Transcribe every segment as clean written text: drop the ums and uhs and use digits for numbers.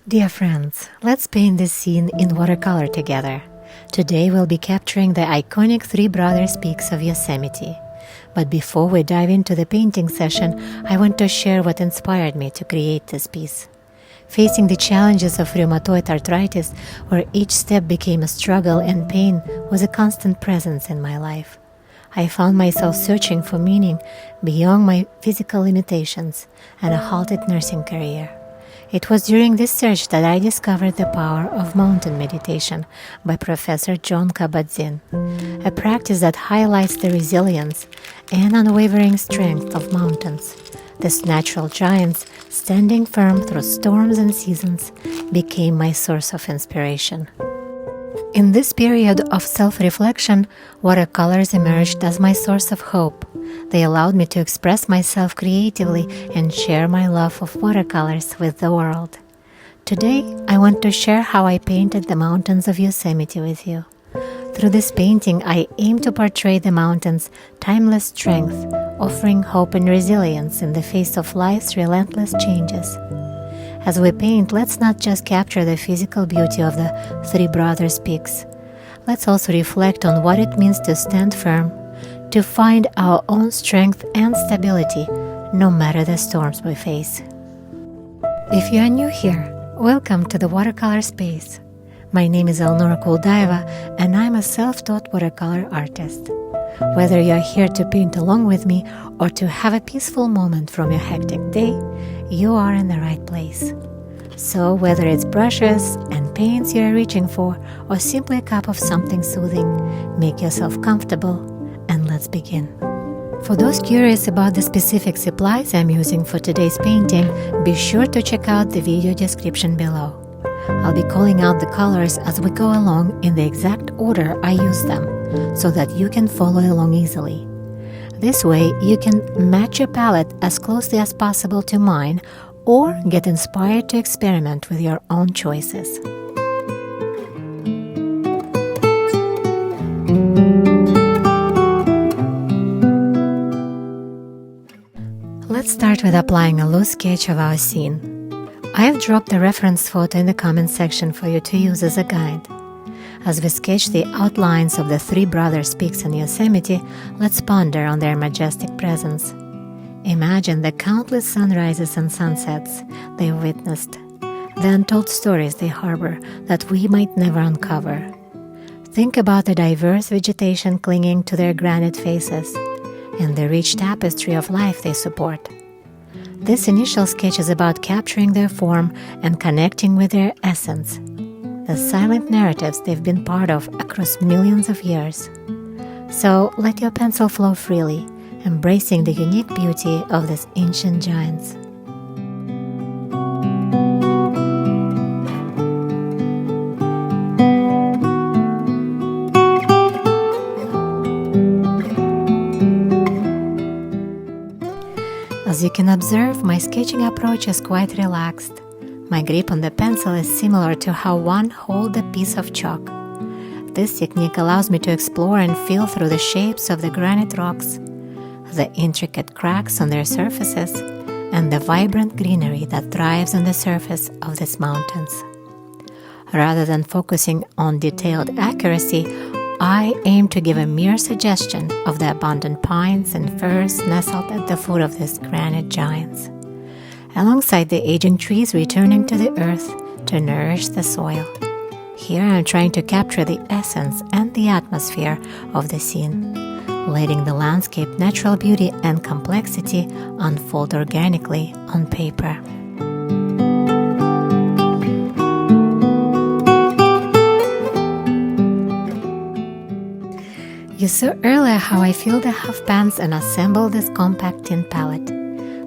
Dear friends, let's paint this scene in watercolor together. Today we'll be capturing the iconic Three Brothers peaks of Yosemite. But before we dive into the painting session, I want to share what inspired me to create this piece. Facing the challenges of rheumatoid arthritis, where each step became a struggle and pain was a constant presence in my life. I found myself searching for meaning beyond my physical limitations and a halted nursing career. It was during this search that I discovered the power of mountain meditation by Professor John Kabat-Zinn, a practice that highlights the resilience and unwavering strength of mountains. These natural giants, standing firm through storms and seasons, became my source of inspiration. In this period of self-reflection, watercolors emerged as my source of hope. They allowed me to express myself creatively and share my love of watercolors with the world. Today, I want to share how I painted the mountains of Yosemite with you. Through this painting, I aim to portray the mountains' timeless strength, offering hope and resilience in the face of life's relentless changes. As we paint, let's not just capture the physical beauty of the Three Brothers peaks. Let's also reflect on what it means to stand firm, to find our own strength and stability, no matter the storms we face. If you are new here, welcome to the Watercolor Space. My name is Elnora Kuldaeva, and I'm a self-taught watercolor artist. Whether you're here to paint along with me or to have a peaceful moment from your hectic day, you are in the right place. So whether it's brushes and paints you're reaching for, or simply a cup of something soothing, make yourself comfortable and let's begin. For those curious about the specific supplies I'm using for today's painting, be sure to check out the video description below. I'll be calling out the colors as we go along in the exact order I use them, so that you can follow along easily. This way, you can match your palette as closely as possible to mine or get inspired to experiment with your own choices. Let's start with applying a loose sketch of our scene. I have dropped a reference photo in the comment section for you to use as a guide. As we sketch the outlines of the Three Brothers peaks in Yosemite, let's ponder on their majestic presence. Imagine the countless sunrises and sunsets they've witnessed, the untold stories they harbor that we might never uncover. Think about the diverse vegetation clinging to their granite faces and the rich tapestry of life they support. This initial sketch is about capturing their form and connecting with their essence, the silent narratives they've been part of across millions of years. So let your pencil flow freely, embracing the unique beauty of these ancient giants. As you can observe, my sketching approach is quite relaxed. My grip on the pencil is similar to how one holds a piece of chalk. This technique allows me to explore and feel through the shapes of the granite rocks, the intricate cracks on their surfaces, and the vibrant greenery that thrives on the surface of these mountains. Rather than focusing on detailed accuracy, I aim to give a mere suggestion of the abundant pines and firs nestled at the foot of these granite giants, alongside the aging trees returning to the earth to nourish the soil. Here I'm trying to capture the essence and the atmosphere of the scene, letting the landscape natural beauty and complexity unfold organically on paper. You saw earlier how I filled the half pans and assembled this compact tin palette.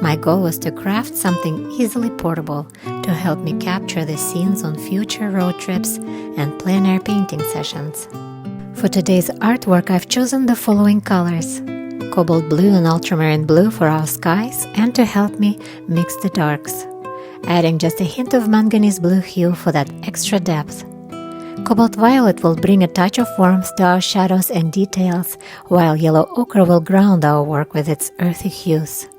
My goal was to craft something easily portable to help me capture the scenes on future road trips and plein-air painting sessions. For today's artwork, I've chosen the following colors: cobalt blue and ultramarine blue for our skies and to help me mix the darks, adding just a hint of manganese blue hue for that extra depth. Cobalt violet will bring a touch of warmth to our shadows and details, while yellow ochre will ground our work with its earthy hues.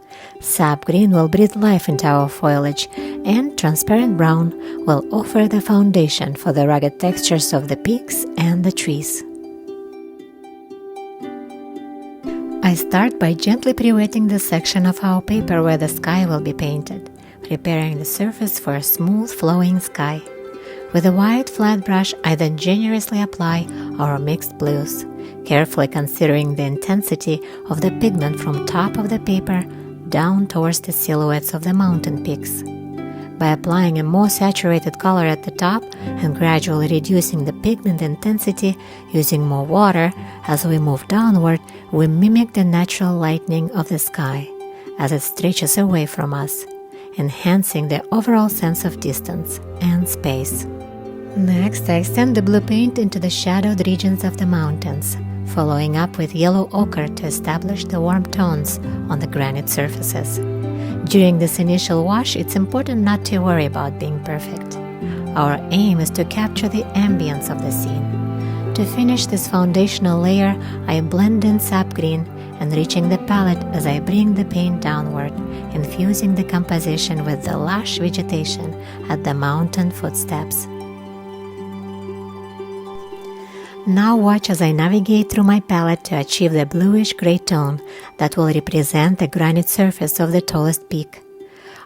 Sap green will breathe life into our foliage, and transparent brown will offer the foundation for the rugged textures of the peaks and the trees. I start by gently pre-wetting the section of our paper where the sky will be painted, preparing the surface for a smooth flowing sky. With a white flat brush, I then generously apply our mixed blues, carefully considering the intensity of the pigment from top of the paper down towards the silhouettes of the mountain peaks. By applying a more saturated color at the top and gradually reducing the pigment intensity using more water as we move downward, we mimic the natural lightening of the sky as it stretches away from us, enhancing the overall sense of distance and space. Next, I extend the blue paint into the shadowed regions of the mountains, following up with yellow ochre to establish the warm tones on the granite surfaces. During this initial wash, it's important not to worry about being perfect. Our aim is to capture the ambience of the scene. To finish this foundational layer, I blend in sap green, enriching the palette as I bring the paint downward, infusing the composition with the lush vegetation at the mountain footsteps. Now watch as I navigate through my palette to achieve the bluish-gray tone that will represent the granite surface of the tallest peak.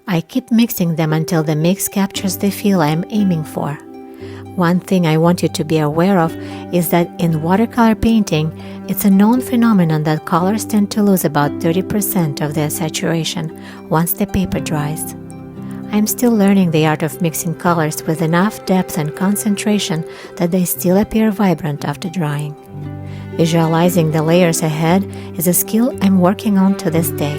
I keep mixing them until the mix captures the feel I am aiming for. One thing I want you to be aware of is that in watercolor painting, it's a known phenomenon that colors tend to lose about 30% of their saturation once the paper dries. I'm still learning the art of mixing colors with enough depth and concentration that they still appear vibrant after drying. Visualizing the layers ahead is a skill I'm working on to this day.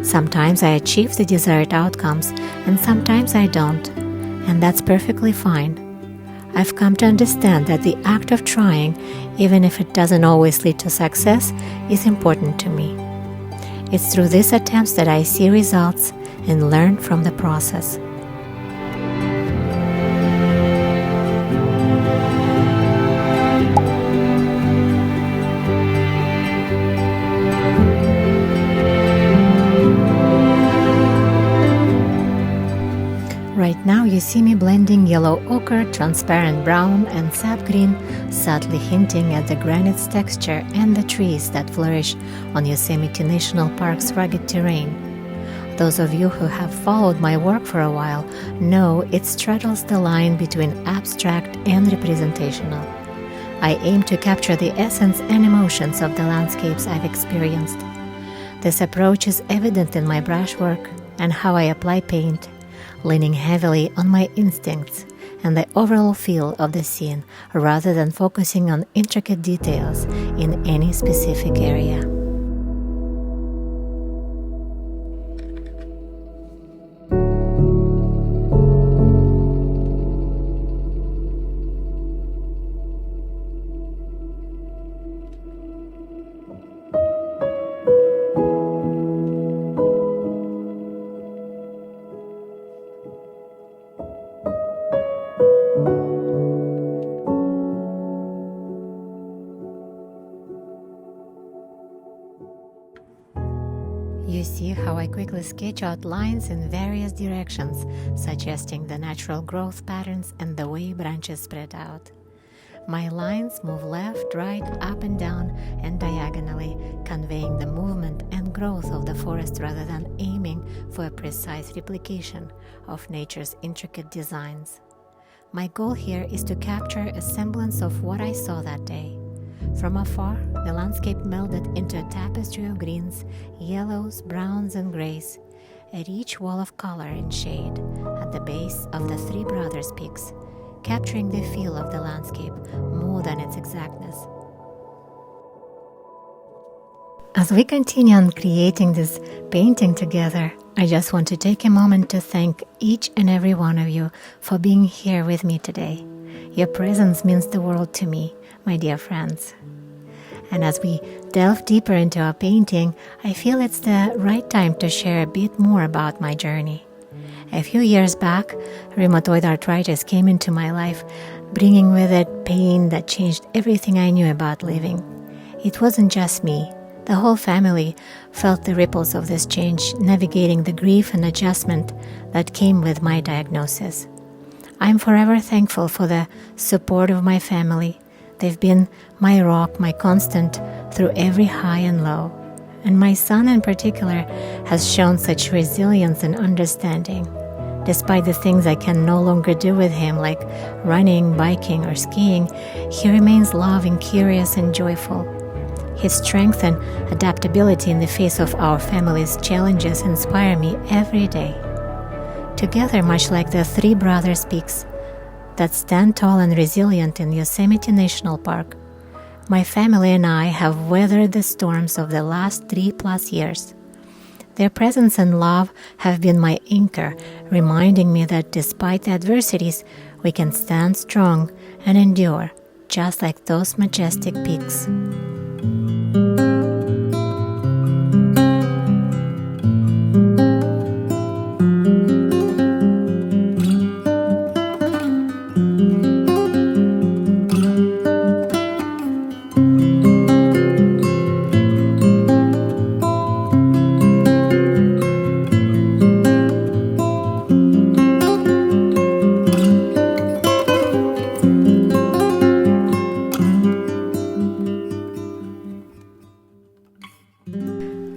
Sometimes I achieve the desired outcomes and sometimes I don't, and that's perfectly fine. I've come to understand that the act of trying, even if it doesn't always lead to success, is important to me. It's through these attempts that I see results and learn from the process. Right now you see me blending yellow ochre, transparent brown, and sap green, subtly hinting at the granite's texture and the trees that flourish on Yosemite National Park's rugged terrain. Those of you who have followed my work for a while know it straddles the line between abstract and representational. I aim to capture the essence and emotions of the landscapes I've experienced. This approach is evident in my brushwork and how I apply paint, leaning heavily on my instincts and the overall feel of the scene rather than focusing on intricate details in any specific area. You see how I quickly sketch out lines in various directions, suggesting the natural growth patterns and the way branches spread out. My lines move left, right, up and down, and diagonally, conveying the movement and growth of the forest rather than aiming for a precise replication of nature's intricate designs. My goal here is to capture a semblance of what I saw that day. From afar, the landscape melded into a tapestry of greens, yellows, browns, and grays, a rich wall of color and shade at the base of the Three Brothers peaks, capturing the feel of the landscape more than its exactness. As we continue on creating this painting together, I just want to take a moment to thank each and every one of you for being here with me today. Your presence means the world to me, my dear friends. And as we delve deeper into our painting, I feel it's the right time to share a bit more about my journey. A few years back, rheumatoid arthritis came into my life, bringing with it pain that changed everything I knew about living. It wasn't just me, The whole family felt the ripples of this change, navigating the grief and adjustment that came with my diagnosis. I'm forever thankful for the support of my family. They've been my rock, my constant through every high and low. And my son in particular has shown such resilience and understanding. Despite the things I can no longer do with him, like running, biking, or skiing, he remains loving, curious, and joyful. His strength and adaptability in the face of our family's challenges inspire me every day. Together, much like the three brothers peaks that stand tall and resilient in Yosemite National Park, my family and I have weathered the storms of the last 3+ years. Their presence and love have been my anchor, reminding me that despite the adversities, we can stand strong and endure, just like those majestic peaks.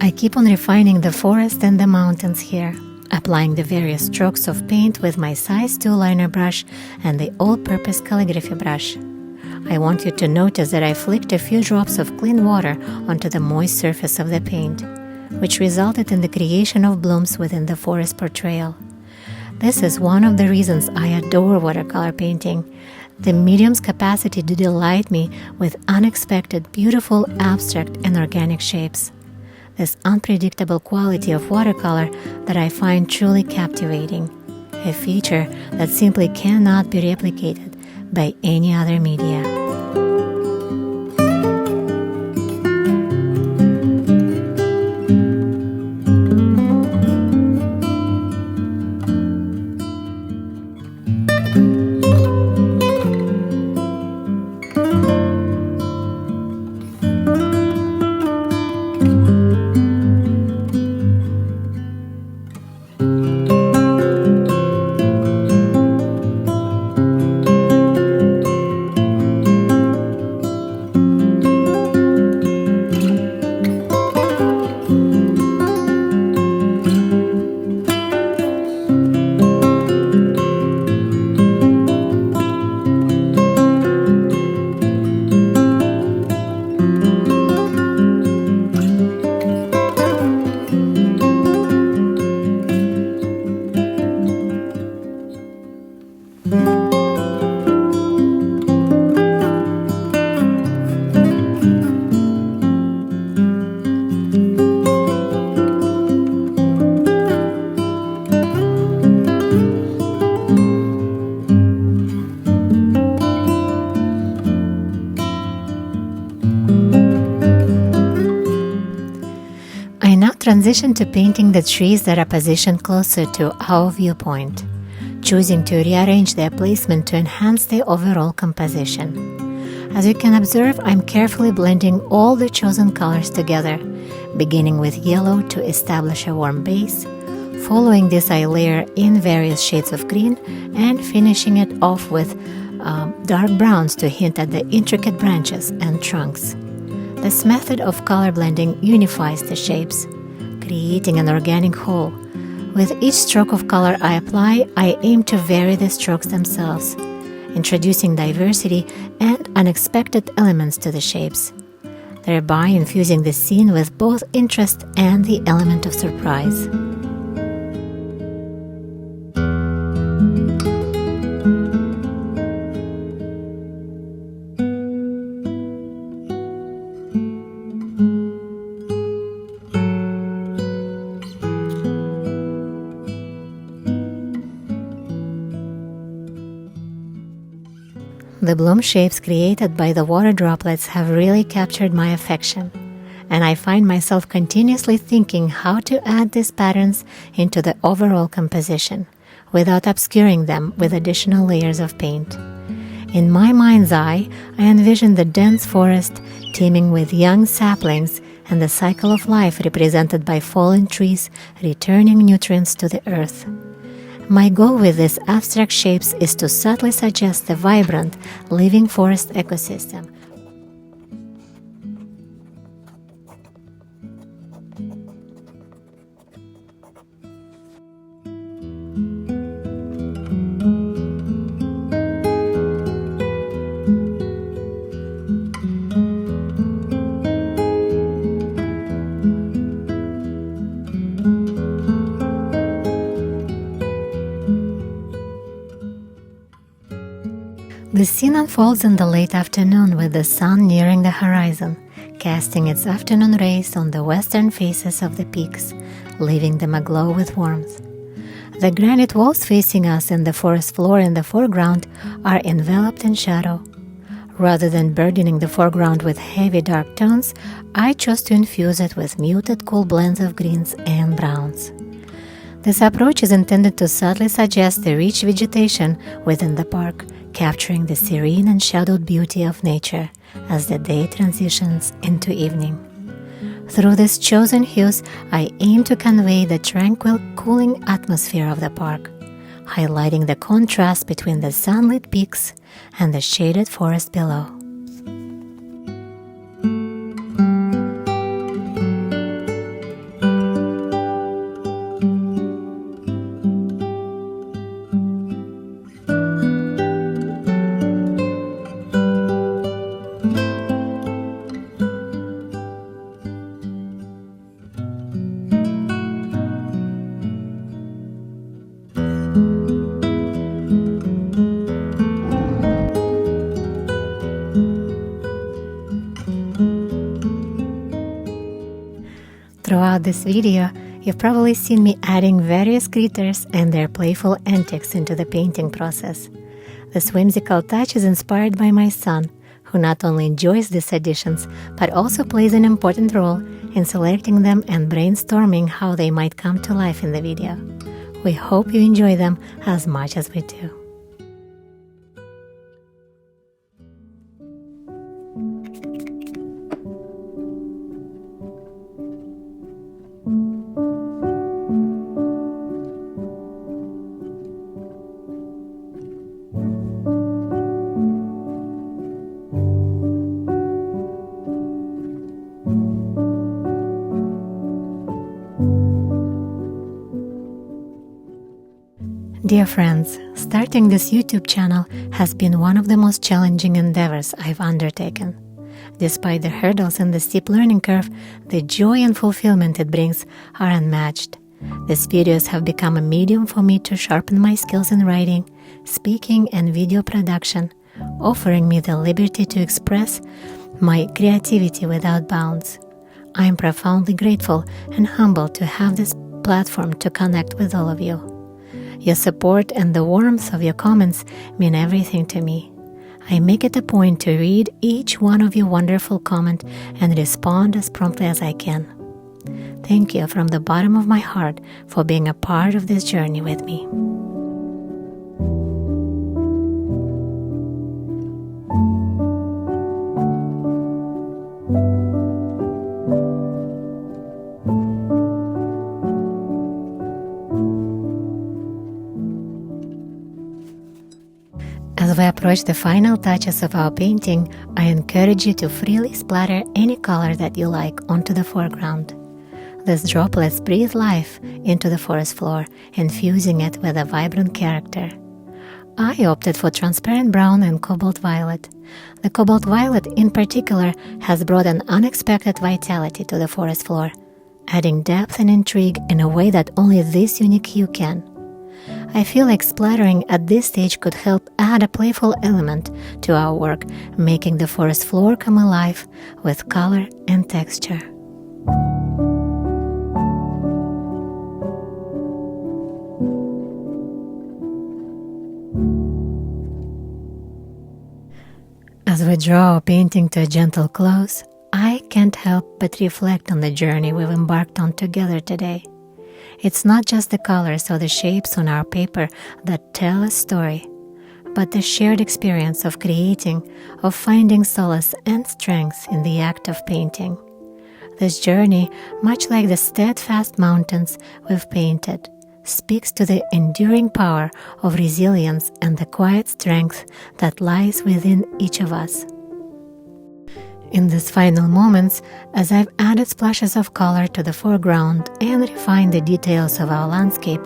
I keep on refining the forest and the mountains here, applying the various strokes of paint with my size 2 liner brush and the all-purpose calligraphy brush. I want you to notice that I flicked a few drops of clean water onto the moist surface of the paint, which resulted in the creation of blooms within the forest portrayal. This is one of the reasons I adore watercolor painting, the medium's capacity to delight me with unexpected, beautiful, abstract, and organic shapes. This unpredictable quality of watercolor that I find truly captivating, a feature that simply cannot be replicated by any other media. Transition to painting the trees that are positioned closer to our viewpoint, choosing to rearrange their placement to enhance the overall composition. As you can observe, I'm carefully blending all the chosen colors together, beginning with yellow to establish a warm base. Following this, I layer in various shades of green and finishing it off with dark browns to hint at the intricate branches and trunks. This method of color blending unifies the shapes, creating an organic whole. With each stroke of color I apply, I aim to vary the strokes themselves, introducing diversity and unexpected elements to the shapes, thereby infusing the scene with both interest and the element of surprise. The bloom shapes created by the water droplets have really captured my affection, and I find myself continuously thinking how to add these patterns into the overall composition without obscuring them with additional layers of paint. In my mind's eye, I envision the dense forest teeming with young saplings and the cycle of life represented by fallen trees returning nutrients to the earth. My goal with these abstract shapes is to subtly suggest a vibrant, living forest ecosystem. The scene unfolds in the late afternoon with the sun nearing the horizon, casting its afternoon rays on the western faces of the peaks, leaving them aglow with warmth. The granite walls facing us and the forest floor in the foreground are enveloped in shadow. Rather than burdening the foreground with heavy dark tones, I chose to infuse it with muted cool blends of greens and browns. This approach is intended to subtly suggest the rich vegetation within the park, capturing the serene and shadowed beauty of nature as the day transitions into evening. Through these chosen hues, I aim to convey the tranquil, cooling atmosphere of the park, highlighting the contrast between the sunlit peaks and the shaded forest below. Throughout this video, you've probably seen me adding various critters and their playful antics into the painting process. This whimsical touch is inspired by my son, who not only enjoys these additions, but also plays an important role in selecting them and brainstorming how they might come to life in the video. We hope you enjoy them as much as we do. Dear friends, starting this YouTube channel has been one of the most challenging endeavors I've undertaken. Despite the hurdles and the steep learning curve, the joy and fulfillment it brings are unmatched. These videos have become a medium for me to sharpen my skills in writing, speaking, and video production, offering me the liberty to express my creativity without bounds. I am profoundly grateful and humbled to have this platform to connect with all of you. Your support and the warmth of your comments mean everything to me. I make it a point to read each one of your wonderful comments and respond as promptly as I can. Thank you from the bottom of my heart for being a part of this journey with me. As we approach the final touches of our painting, I encourage you to freely splatter any color that you like onto the foreground. These droplets breathe life into the forest floor, infusing it with a vibrant character. I opted for transparent brown and cobalt violet. The cobalt violet in particular has brought an unexpected vitality to the forest floor, adding depth and intrigue in a way that only this unique hue can. I feel like splattering at this stage could help add a playful element to our work, making the forest floor come alive with color and texture. As we draw our painting to a gentle close, I can't help but reflect on the journey we've embarked on together today. It's not just the colors or the shapes on our paper that tell a story, but the shared experience of creating, of finding solace and strength in the act of painting. This journey, much like the steadfast mountains we've painted, speaks to the enduring power of resilience and the quiet strength that lies within each of us. In these final moments, as I've added splashes of color to the foreground and refined the details of our landscape,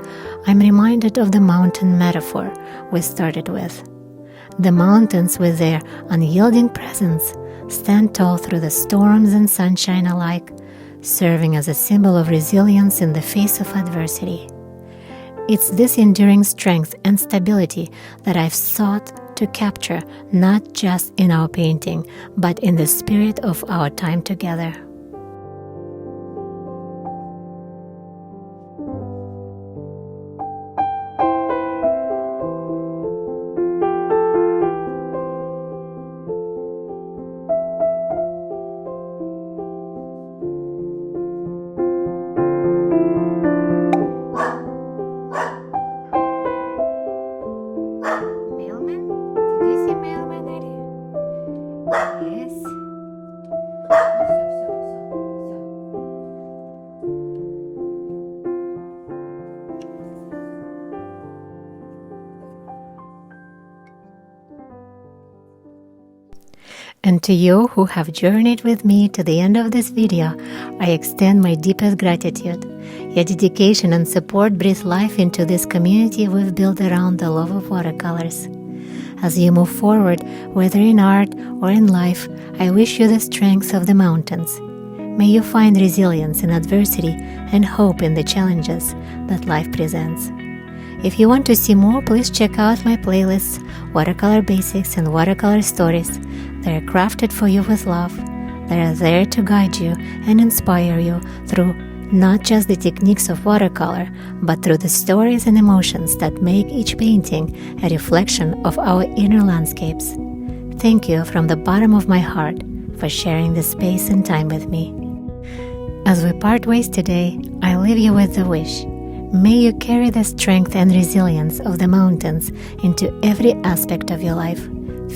I'm reminded of the mountain metaphor we started with. The mountains, with their unyielding presence, stand tall through the storms and sunshine alike, serving as a symbol of resilience in the face of adversity. It's this enduring strength and stability that I've sought to capture, not just in our painting, but in the spirit of our time together. And to you who have journeyed with me to the end of this video, I extend my deepest gratitude. Your dedication and support breathe life into this community we've built around the love of watercolors. As you move forward, whether in art or in life, I wish you the strength of the mountains. May you find resilience in adversity and hope in the challenges that life presents. If you want to see more, please check out my playlists, Watercolor Basics and Watercolor Stories. They are crafted for you with love. They are there to guide you and inspire you through not just the techniques of watercolor, but through the stories and emotions that make each painting a reflection of our inner landscapes. Thank you from the bottom of my heart for sharing this space and time with me. As we part ways today, I leave you with the wish. May you carry the strength and resilience of the mountains into every aspect of your life,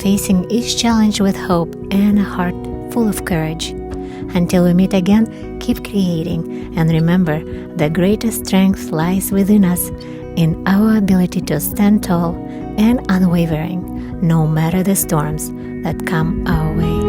facing each challenge with hope and a heart full of courage. Until we meet again, keep creating, and remember, the greatest strength lies within us, in our ability to stand tall and unwavering, no matter the storms that come our way.